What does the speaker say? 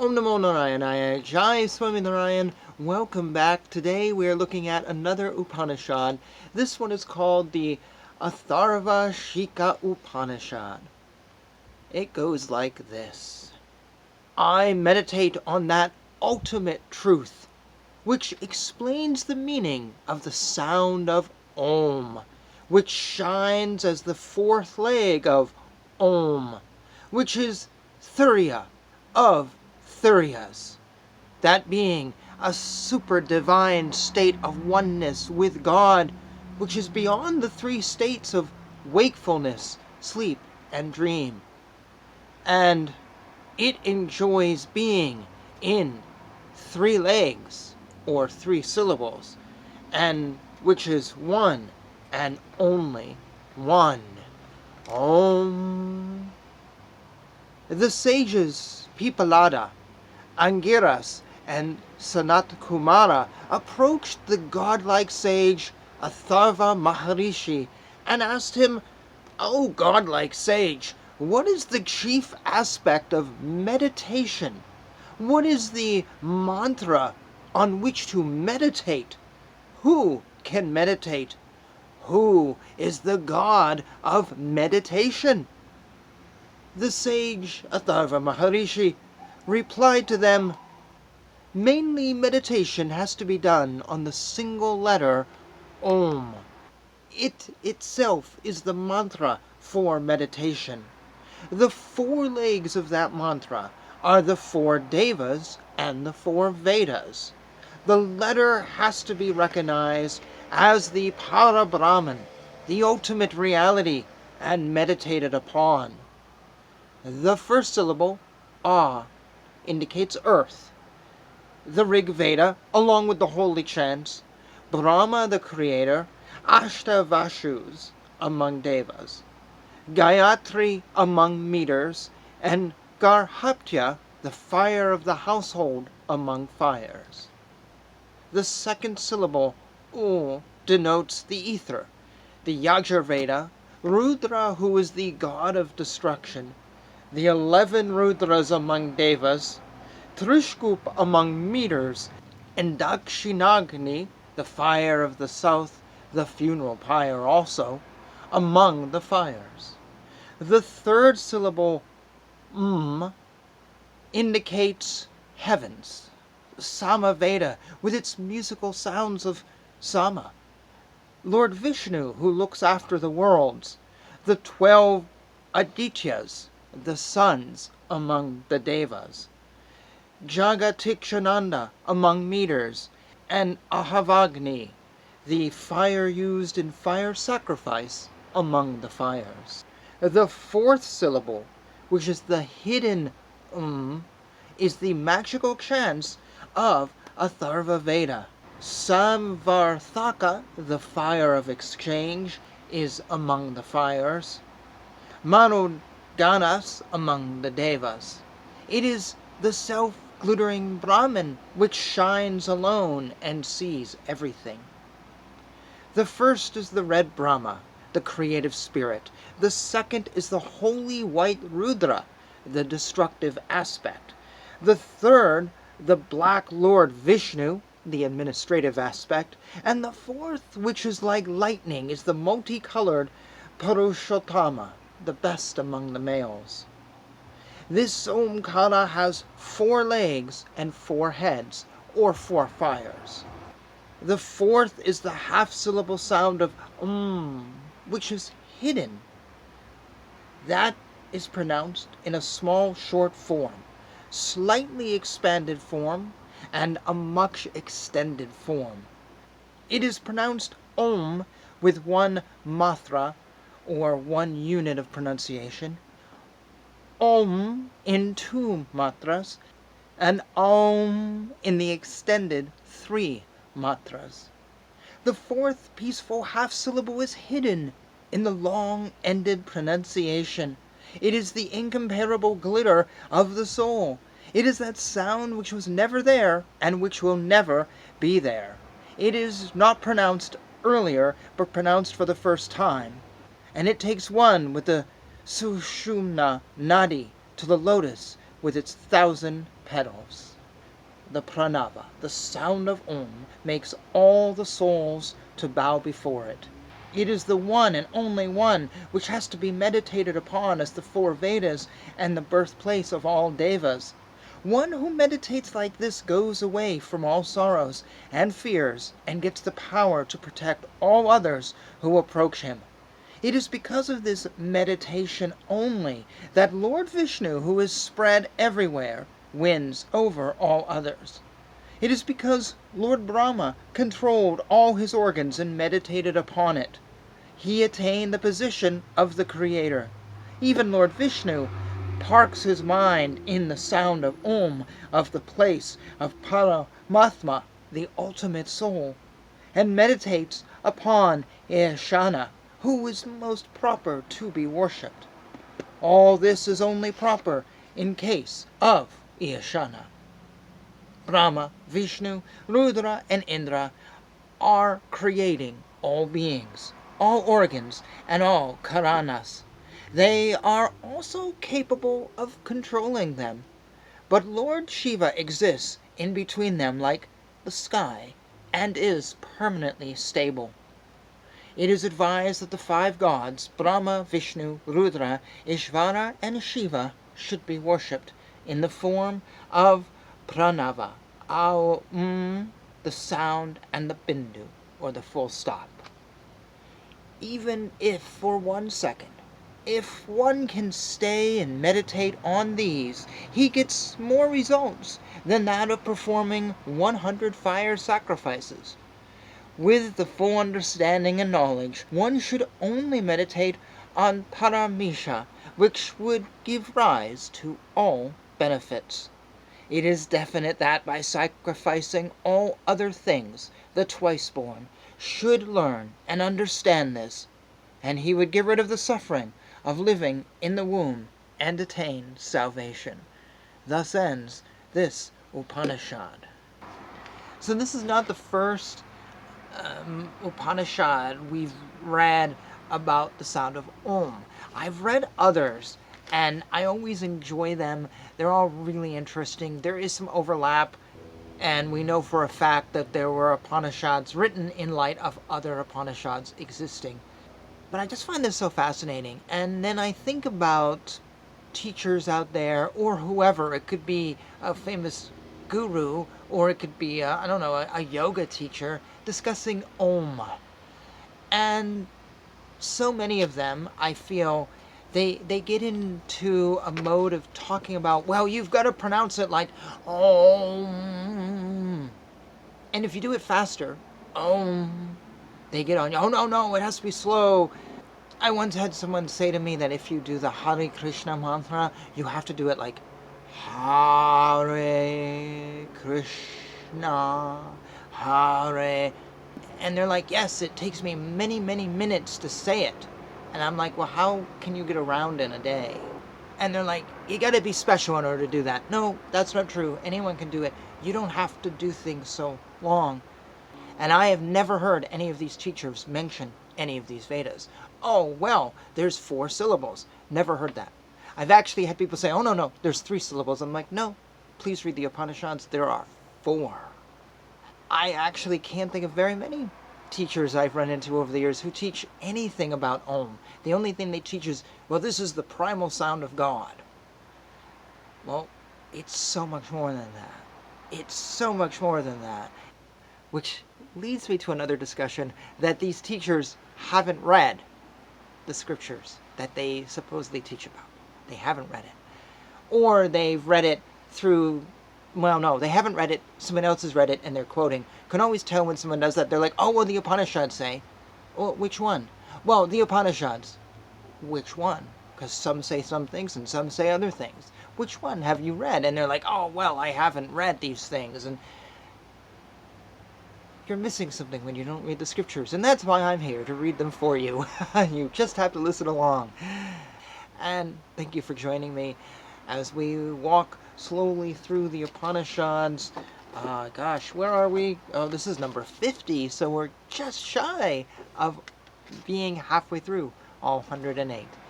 Om Namo Narayanaya, Jai Swaminarayan. Welcome back. Today we are looking at another Upanishad. This one is called the Atharva Shika Upanishad. It goes like this. I meditate on that ultimate truth, which explains the meaning of the sound of Om, which shines as the fourth leg of Om, which is Thuriya of Thuriyas, that being a super divine state of oneness with God, which is beyond the three states of wakefulness, sleep, and dream. And it enjoys being in three legs, or three syllables, and which is one and only one. Om. The sages Pipalada, Angiras, and Sanat Kumara approached the godlike sage Atharva Maharishi and asked him, "O godlike sage, what is the chief aspect of meditation? What is the mantra on which to meditate? Who can meditate? Who is the god of meditation?" The sage Atharva Maharishi replied to them, "Mainly meditation has to be done on the single letter Om. It itself is the mantra for meditation. The four legs of that mantra are the four Devas and the four Vedas. The letter has to be recognized as the Parabrahman, the ultimate reality, and meditated upon. The first syllable, A, indicates earth. The Rig Veda, along with the holy chants, Brahma the creator, Ashtavashus among Devas, Gayatri among meters, and Garhaptya, the fire of the household, among fires. The second syllable, U, denotes the ether. The Yajurveda, Rudra, who is the god of destruction, the 11 Rudras among Devas, Trishkup among meters, and Dakshinagni, the fire of the south, the funeral pyre also, among the fires. The third syllable, indicates heavens, Samaveda, with its musical sounds of Sama, Lord Vishnu, who looks after the worlds, the 12 Adityas, the suns among the Devas, Jagatikshananda among meters, and Ahavagni, the fire used in fire sacrifice, among the fires. The fourth syllable, which is the hidden is the magical chants of Atharva Veda. Samvarthaka, the fire of exchange, is among the fires. Manuganas among the Devas. It is the self-glittering Brahman which shines alone and sees everything. The first is the red Brahma, the creative spirit. The second is the holy white Rudra, the destructive aspect. The third, the black Lord Vishnu, the administrative aspect. And the fourth, which is like lightning, is the multicolored Purushottama, the best among the males. This Omkara has 4 legs and 4 heads, or 4 fires. The fourth is the half-syllable sound of which is hidden. That is pronounced in a small, short form, slightly expanded form, and a much extended form. It is pronounced Om with 1 matra, or 1 unit of pronunciation, Om in 2 matras, and Om in the extended 3 matras. The fourth peaceful half-syllable is hidden in the long-ended pronunciation. It is the incomparable glitter of the soul. It is that sound which was never there and which will never be there. It is not pronounced earlier, but pronounced for the first time. And it takes one with the Sushumna Nadi to the lotus with its 1,000 petals. The pranava, the sound of Om, makes all the souls to bow before it. It is the one and only one which has to be meditated upon as the four Vedas and the birthplace of all devas. One who meditates like this goes away from all sorrows and fears and gets the power to protect all others who approach him. It is because of this meditation only that Lord Vishnu, who is spread everywhere, wins over all others. It is because Lord Brahma controlled all his organs and meditated upon it. He attained the position of the Creator. Even Lord Vishnu parks his mind in the sound of Om, of the place of Paramatma, the ultimate soul, and meditates upon Ishana, who is most proper to be worshipped. All this is only proper in case of Ishana. Brahma, Vishnu, Rudra, and Indra are creating all beings, all organs, and all karanas. They are also capable of controlling them. But Lord Shiva exists in between them like the sky and is permanently stable. It is advised that the five gods, Brahma, Vishnu, Rudra, Ishvara, and Shiva, should be worshipped in the form of pranava, the sound, and the bindu, or the full stop. Even if for 1 second, if one can stay and meditate on these, he gets more results than that of performing 100 fire sacrifices. With the full understanding and knowledge, one should only meditate on paramisha, which would give rise to all benefits. It is definite that by sacrificing all other things, the twice-born should learn and understand this, and he would get rid of the suffering of living in the womb and attain salvation. Thus ends this Upanishad. So this is not the first Upanishad we've read about the sound of Om. I've read others, and I always enjoy them. They're all really interesting. There is some overlap, and we know for a fact that there were Upanishads written in light of other Upanishads existing. But I just find this so fascinating. And then I think about teachers out there, or whoever. It could be a famous guru, or it could be, a yoga teacher discussing Om. And so many of them, I feel, they get into a mode of talking about, well, you've got to pronounce it like Om. And if you do it faster, Om, they get on, oh, no, it has to be slow. I once had someone say to me that if you do the Hare Krishna mantra, you have to do it like Hare Krishna, Hare. And they're like, yes, it takes me many, many minutes to say it. And I'm like, well, how can you get around in a day? And they're like, you got to be special in order to do that. No, that's not true. Anyone can do it. You don't have to do things so long. And I have never heard any of these teachers mention any of these Vedas. Oh, well, there's 4 syllables. Never heard that. I've actually had people say, oh, no, there's 3 syllables. I'm like, no, please read the Upanishads. There are 4. I actually can't think of very many teachers I've run into over the years who teach anything about Om. The only thing they teach is, well, this is the primal sound of God. Well, it's so much more than that. It's so much more than that. Which leads me to another discussion, that these teachers haven't read the scriptures that they supposedly teach about. They haven't read it. Or they've read it through, well, no, they haven't read it, someone else has read it and they're quoting. Can always tell when someone does that. They're like, oh, well, the Upanishads say. Well, which one? Well, the Upanishads. Which one? Because some say some things and some say other things. Which one have you read? And they're like, oh, well, I haven't read these things. And you're missing something when you don't read the scriptures. And that's why I'm here, to read them for you. You just have to listen along. And thank you for joining me as we walk slowly through the Upanishads. Gosh, where are we? Oh, this is number 50, so we're just shy of being halfway through all 108.